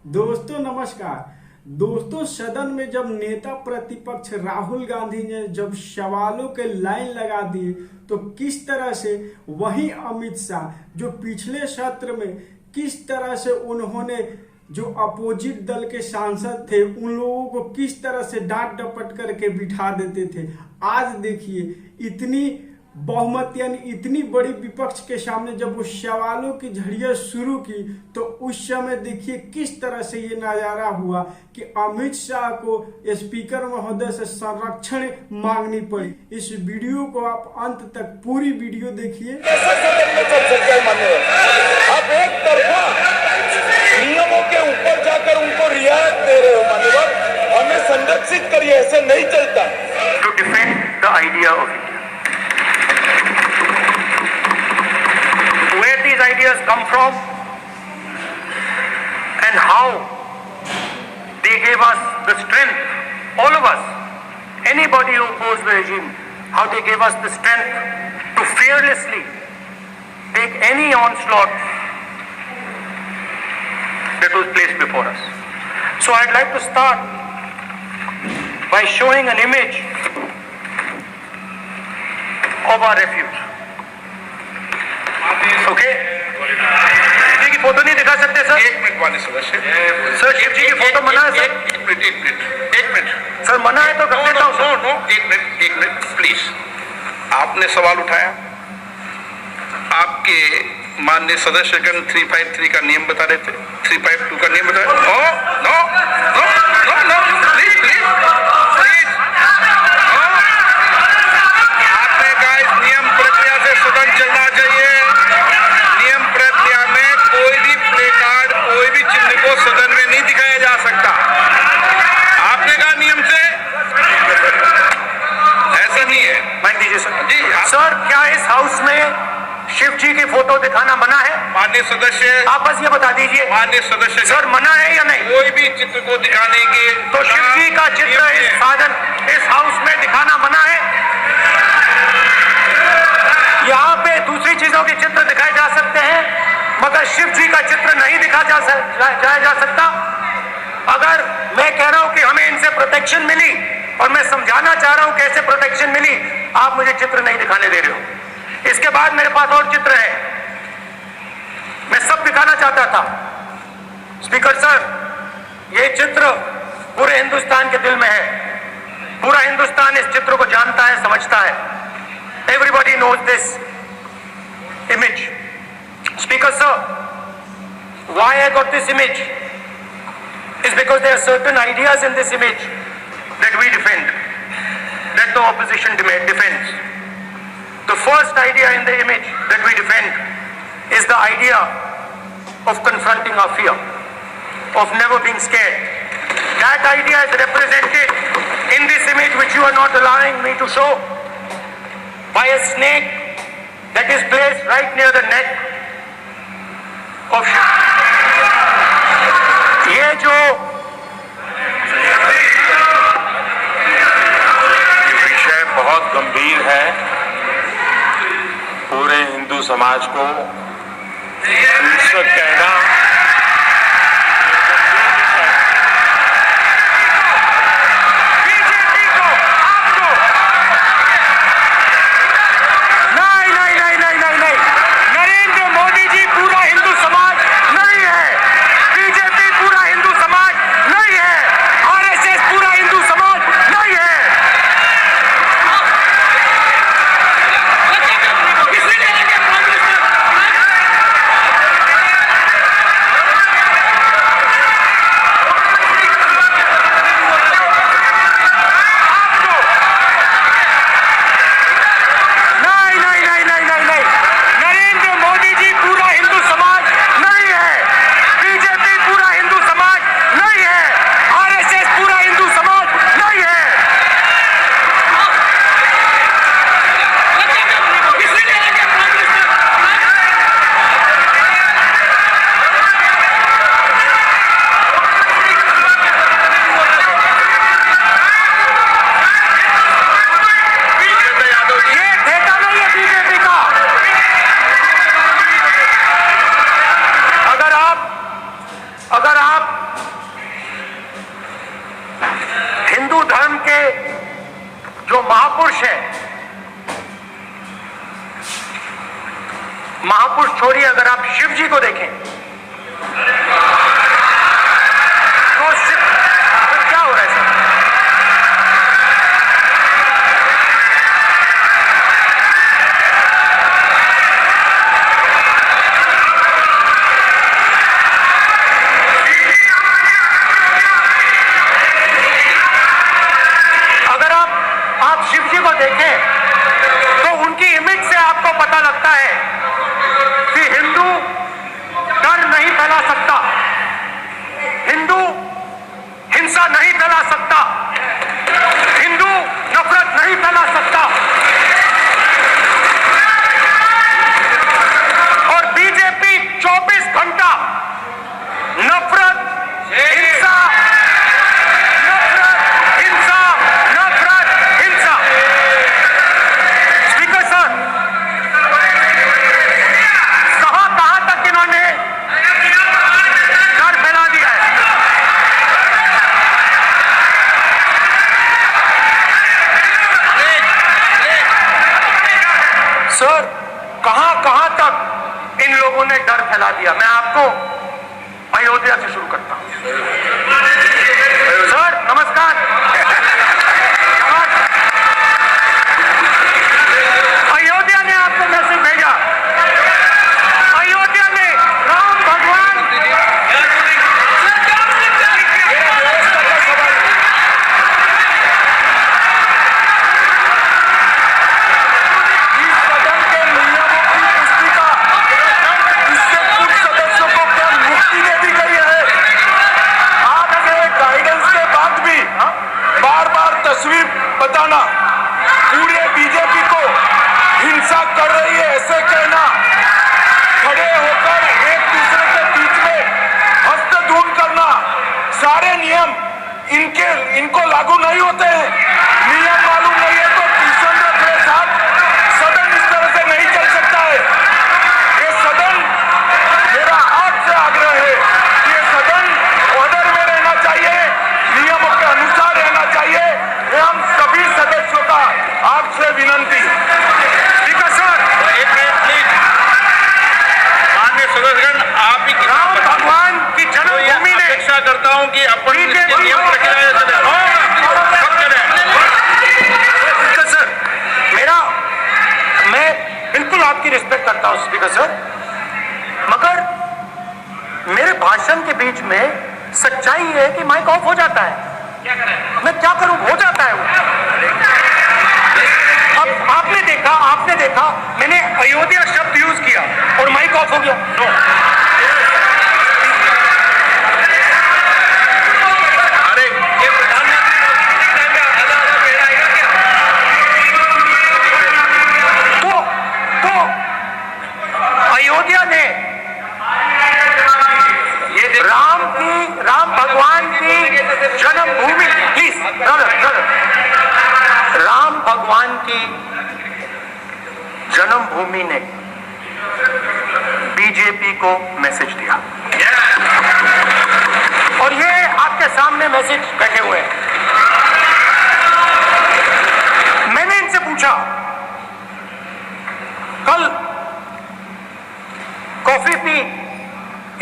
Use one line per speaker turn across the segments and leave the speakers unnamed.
दोस्तों नमस्कार। दोस्तों सदन में जब नेता प्रतिपक्ष राहुल गांधी ने जब सवालों के लाइन लगा दी तो किस तरह से वही अमित शाह जो पिछले सत्र में किस तरह से उन्होंने जो अपोजिट दल के सांसद थे उन लोगों को किस तरह से डांट डपट करके बिठा देते थे। आज देखिए इतनी बहुमत यानी इतनी बड़ी विपक्ष के सामने जब वो सवालों की झड़ियां शुरू की तो उस समय देखिए किस तरह से ये नजारा हुआ कि अमित शाह को स्पीकर महोदय से संरक्षण मांगनी पड़ी। इस वीडियो को आप अंत तक पूरी वीडियो देखिए।
आप एक तरफा नियमों के ऊपर जाकर उनको रियायत दे रहे हो मान्यवर, हमें संरक्षित करिए, ऐसे नहीं चलता।
To defend the idea of India. Where these ideas come from and how they gave us the strength, all of us, anybody who opposed the regime, how they gave us the strength to fearlessly take any onslaught that was placed before us. So I'd like to start by showing an image of our refuge. Okay? जी की photo नहीं दिखा सकते sir?
एक minute माननीय सदस्य।
Sir Shiv जी की photo मना है सर?
एक मिनट
सर मना है तो कर देता हूँ सर।
नो एक मिनट प्लीज। आपने सवाल उठाया, आपके माननीय सदस्यगण 353 का नियम बता रहे थे, 352 का नियम बता रहे। नो प्लीज आपने कहा इस नियम प्रक्रिया से सदन चलना चाहिए। नियम प्रक्रिया में कोई भी प्ले कार्ड, कोई भी चिन्ह को सदन में नहीं दिखाया जा सकता। आपने कहा नियम से ऐसा नहीं है।
माइक दीजिए सर।
जी
सर क्या इस हाउस में शिव जी की फोटो दिखाना मना है?
माननीय सदस्य,
आप बस ये बता दीजिए।
माननीय सदस्य
सर मना है या नहीं?
कोई भी चित्र को दिखाने के
तो शिव जी का चित्र इस साधन इस हाउस में दिखाना मना है। यहाँ पे दूसरी चीजों के चित्र दिखाए जा सकते हैं मगर शिव जी का चित्र नहीं दिखाया जा सकता। अगर मैं कह रहा हूं कि हमें इनसे प्रोटेक्शन मिली और मैं समझाना चाह रहा हूं कैसे प्रोटेक्शन मिली, आप मुझे चित्र नहीं दिखाने दे रहे हो। इसके बाद मेरे पास और चित्र है, मैं सब दिखाना चाहता था। स्पीकर सर ये चित्र पूरे हिंदुस्तान के दिल में है, पूरा हिंदुस्तान इस चित्र को जानता है, समझता है। Everybody knows this image. Speaker sir, why I got this image is because there are certain ideas in this image that we defend, that the opposition defends. The first idea in the image that we defend is the idea of confronting our fear, of never being scared. That idea is represented in this image which you are not allowing me to show by a snake that is placed right near the neck of Shiv. ये जो
विषय बहुत गंभीर है, पूरे हिंदू समाज को कहना
अगर आप हिंदू धर्म के जो महापुरुष हैं, महापुरुष छोड़िए, अगर आप शिव जी को देखें तो क्या हो रहा है सर? अगर आप शिव जी को देखें तो उनकी इमेज से आपको पता लगता है कि हिंदू डर नहीं फैला सकता, हिंदू हिंसा नहीं फैला सकता, हिंदू नफरत नहीं फैला सकता। और बीजेपी 24 घंटा नफरत, हिंसा, नफरत, हिंसा, नफरत, हिंसा। स्पीकर सर, कहां तक इन्होंने डर फैला दिया है? सर, कहां तक इन लोगों ने डर फैला दिया? मैं आपको अयोध्या से शुरू करता हूं। सर नमस्कार। अयोध्या ने आपको मैसेज भेजा, अयोध्या में राम भगवान
तस्वीर बताना, पूरे बीजेपी को हिंसा कर रही है ऐसे कहना, खड़े होकर एक दूसरे के बीच में हस्तधून करना, सारे नियम इनको लागू नहीं होते हैं। नियम मालूम नहीं है तो ट्यूशन रखे साथ सदन इस तरह से नहीं चल सकता है। ये सदन, मेरा आपसे आग्रह है कि ये सदन ऑर्डर में रहना चाहिए, नियमों के अनुसार रहना चाहिए। ये हम सभी सदस्यों का आपसे विनंती।
स्पीकर सर,
एक मिनट प्लीज। माननीय सदस्यगण, आप ही
राम भगवान की जन्मभूमि ने
अपेक्षा करता हूं कि अपन इसके नियम प्रक्रिया से
स्पीकर सर, मैं बिल्कुल आपकी रिस्पेक्ट करता हूं स्पीकर सर, मगर मेरे भाषण के बीच में सच्चाई है कि माइक ऑफ हो जाता है। मैं क्या करूं, हो जाता है वो। अब आपने देखा मैंने अयोध्या शब्द यूज किया और माइक ऑफ हो गया।
अरे ये
तो अयोध्या ने राम भगवान की जन्मभूमि, प्लीज ब्रदर, राम भगवान की जन्मभूमि ने बीजेपी को मैसेज दिया और ये आपके सामने मैसेज बैठे हुए हैं। मैंने इनसे पूछा, कल कॉफी पी,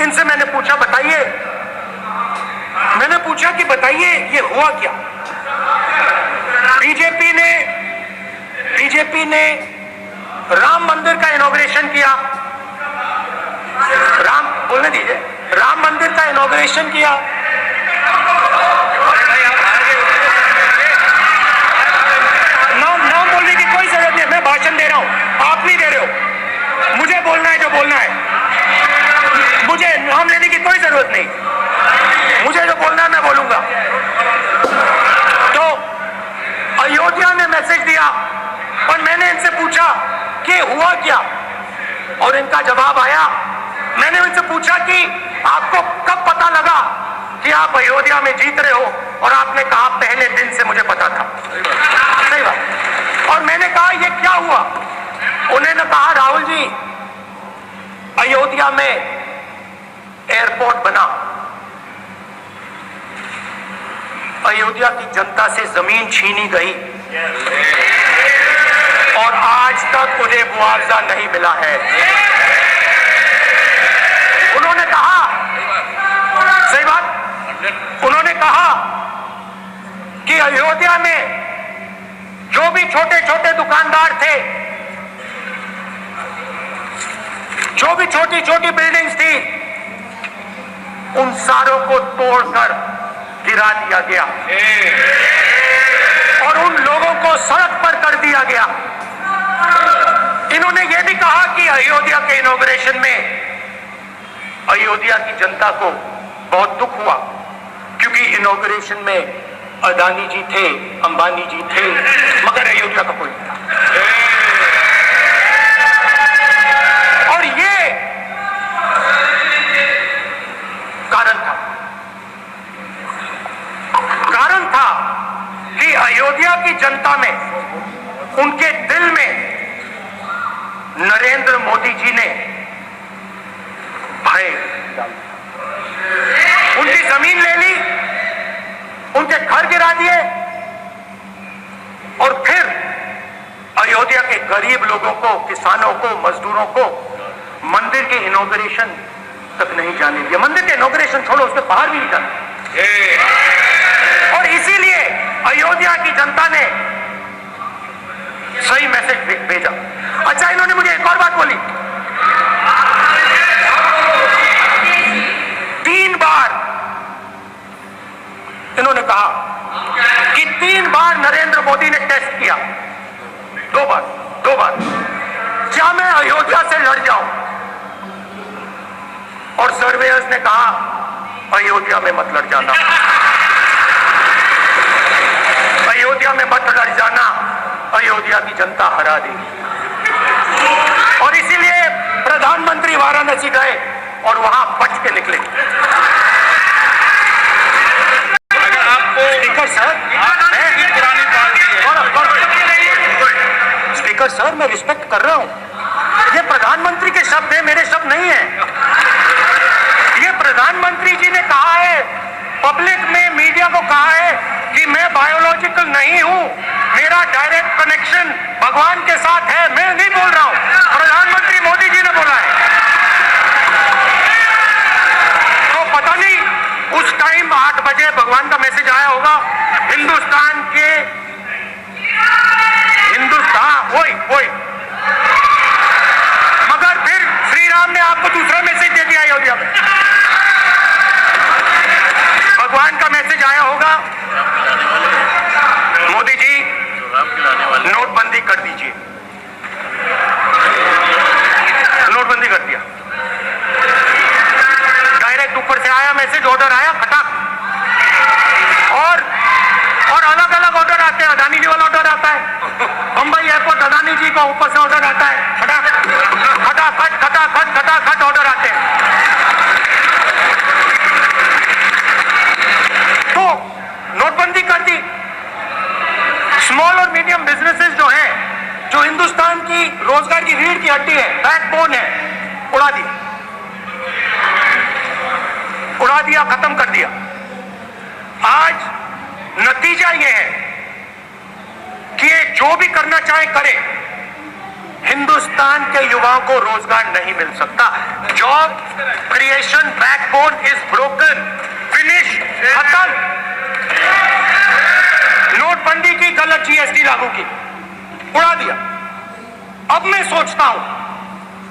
इनसे मैंने पूछा बताइए ये हुआ क्या? बीजेपी ने राम मंदिर का इनॉग्रेशन किया, बोलने दीजिए, राम मंदिर का इनॉग्रेशन किया। नाम बोलने की कोई जरूरत नहीं, मैं भाषण दे रहा हूं, आप नहीं दे रहे हो। मुझे बोलना है जो बोलना है, मुझे नाम लेने की कोई जरूरत नहीं, मुझे जो बोलना है मैं बोलूंगा। तो अयोध्या ने मैसेज दिया और मैंने इनसे पूछा कि हुआ क्या, और इनका जवाब आया। मैंने उनसे पूछा कि आपको कब पता लगा कि आप अयोध्या में जीत रहे हो, और आपने कहा पहले दिन से मुझे पता था। सही बात। और मैंने कहा ये क्या हुआ? उन्होंने कहा राहुल जी, अयोध्या में एयरपोर्ट बना, अयोध्या की जनता से जमीन छीनी गई और आज तक उन्हें मुआवजा नहीं मिला है। उन्होंने कहा, सही बात, उन्होंने कहा कि अयोध्या में जो भी छोटे छोटे दुकानदार थे, जो भी छोटी छोटी बिल्डिंग्स थी, उन सारों को तोड़कर गिरा दिया गया और उन लोगों को सड़क पर कर दिया गया। इन्होंने यह भी कहा कि अयोध्या के इनॉग्रेशन में अयोध्या की जनता को बहुत दुख हुआ क्योंकि इनॉग्रेशन में अदानी जी थे, अंबानी जी थे, मगर अयोध्या का कोई नहीं था। और ये कारण था कि अयोध्या की जनता में, उनके दिल में नरेंद्र मोदी जी ने भय, उनकी जमीन ले ली, उनके घर गिरा दिए और फिर अयोध्या के गरीब लोगों को, किसानों को, मजदूरों को मंदिर के इनॉग्रेशन तक नहीं जाने दिया। मंदिर के इनॉग्रेशन छोड़ो, उसके बाहर भी नहीं जाने। और इसीलिए अयोध्या की जनता ने सही मैसेज भेजा। अच्छा, इन्होंने मुझे एक और बात बोली, 3 बार इन्होंने कहा कि 3 बार नरेंद्र मोदी ने टेस्ट किया, 2 बार क्या मैं अयोध्या से लड़ जाऊं? और सर्वेयर्स ने कहा अयोध्या में मत लड़ जाना, अयोध्या में मत लड़ जाना, अयोध्या की जनता हरा देगी। और इसीलिए प्रधानमंत्री वाराणसी गए और वहां बच के निकले।
अगर आपको
स्पीकर सर,
पुरानी पार्टी है,
स्पीकर सर, मैं रिस्पेक्ट कर रहा हूं। ये प्रधानमंत्री के शब्द हैं, मेरे शब्द नहीं है। ये प्रधानमंत्री जी ने कहा है, पब्लिक में, मीडिया को कहा है कि मैं बायोलॉजिकल नहीं हूं, मेरा डायरेक्ट कनेक्शन भगवान के साथ है। मैं नहीं बोल रहा हूं, प्रधानमंत्री मोदी जी ने बोला है। तो पता नहीं उस टाइम 8 बजे भगवान का मैसेज आया होगा, वही मगर फिर श्री राम ने आपको दूसरा मैसेज दे दिया अयोध्या में। भगवान का मैसेज आया होगा, मोदी जी नोटबंदी कर दीजिए, नोटबंदी कर दिया। डायरेक्ट ऊपर से आया मैसेज, ऑर्डर आया खटाक। और अलग अलग ऑर्डर आते हैं, अदानी जी वाला ऑर्डर आता है, मुंबई एयरपोर्ट अदानी जी का ऊपर से ऑर्डर आता है, खटाखट खटाखट खटाखट खटाखट ऑर्डर आते हैं। तो नोटबंदी कर दी। स्मॉल और मीडियम बिजनेसेस जो हैं, जो हिंदुस्तान की रोजगार की रीढ़ की हड्डी है, बैकबोन है, उड़ा दिया, खत्म कर दिया। आज नतीजा यह है कि ये जो भी करना चाहे करे, हिंदुस्तान के युवाओं को रोजगार नहीं मिल सकता। Job creation backbone is broken, finish, खत्म। नोटबंदी की, गलत जीएसटी लागू की, उड़ा दिया। अब मैं सोचता हूं,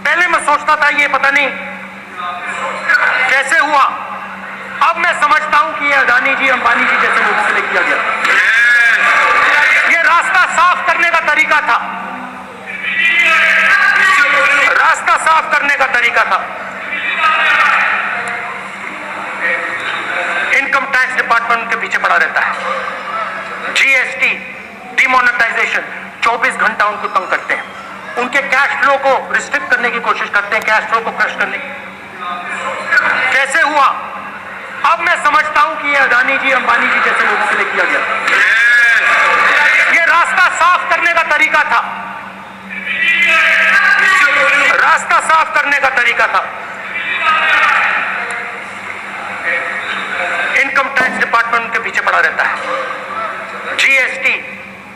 पहले मैं सोचता था ये पता नहीं कैसे हुआ, अब मैं समझता हूं कि ये अदानी जी, अंबानी जी जैसे लोगों से किया गया। ये रास्ता साफ करने का तरीका था, रास्ता साफ करने का तरीका था। इनकम टैक्स डिपार्टमेंट के पीछे पड़ा रहता है। जीएसटी, डिमोनेटाइजेशन, 24 घंटा उनको तंग करते हैं, उनके कैश फ्लो को रिस्ट्रिक्ट करने की कोशिश करते हैं, कैश फ्लो को क्रश करने की। कैसे हुआ? अब मैं समझता हूं कि ये अदानी जी, अंबानी जी जैसे लोगों से किया गया। ये रास्ता साफ करने का तरीका था, रास्ता साफ करने का तरीका था। इनकम टैक्स डिपार्टमेंट के पीछे पड़ा रहता है। जीएसटी,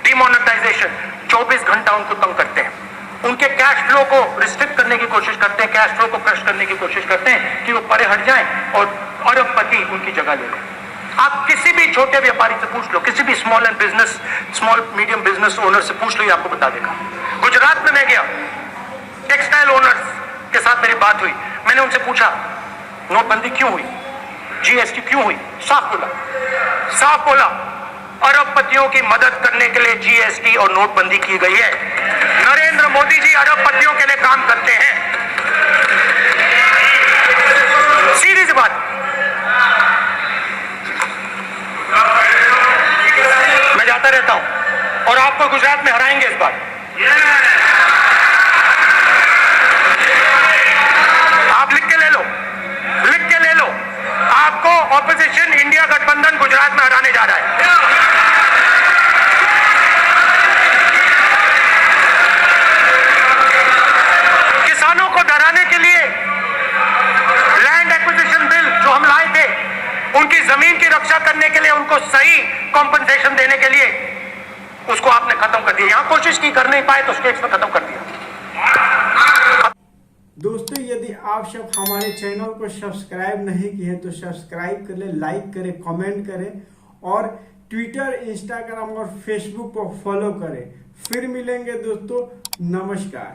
डिमोनेटाइजेशन, 24 घंटा उनको तंग करते हैं, उनके कैश फ्लो को रिस्ट्रिक्ट करने की कोशिश करते हैं, कैश फ्लो को क्रश करने की कोशिश करते हैं कि वो परे हट जाएं और अरबपति उनकी जगह ले लें। आप किसी भी छोटे व्यापारी से पूछ लो, किसी भी स्मॉल मीडियम बिजनेस ओनर से पूछ लो, ये आपको बता देगा। गुजरात में मैं गया, टेक्सटाइल ओनर्स के साथ मेरी बात हुई, मैंने उनसे पूछा नोटबंदी क्यों हुई, जीएसटी क्यों हुई, साफ बोला अरबपतियों की मदद करने के लिए जीएसटी और नोटबंदी की गई है। नरेंद्र मोदी जी अरबपतियों के लिए काम करते हैं, सीधी सी बात। मैं जाता रहता हूं और आपको गुजरात में हराएंगे इस बार। आप लिख के ले लो, आपको ऑपोजिशन इंडिया गठबंधन गुजरात में हराने जा रहा है। किसानों को डराने के लिए लैंड एक्विजिशन बिल जो हम लाए थे, उनकी जमीन की रक्षा करने के लिए, उनको सही कॉम्पनसेशन देने के लिए, उसको आपने खत्म कर दिया। यहां कोशिश की, कर नहीं पाए तो स्टेट्स में खत्म कर दिया।
दोस्तों, यदि आप सब हमारे चैनल को सब्सक्राइब नहीं किए हैं तो सब्सक्राइब कर ले, लाइक करें, कमेंट करें और ट्विटर, इंस्टाग्राम और फेसबुक पर फॉलो करें। फिर मिलेंगे दोस्तों, नमस्कार।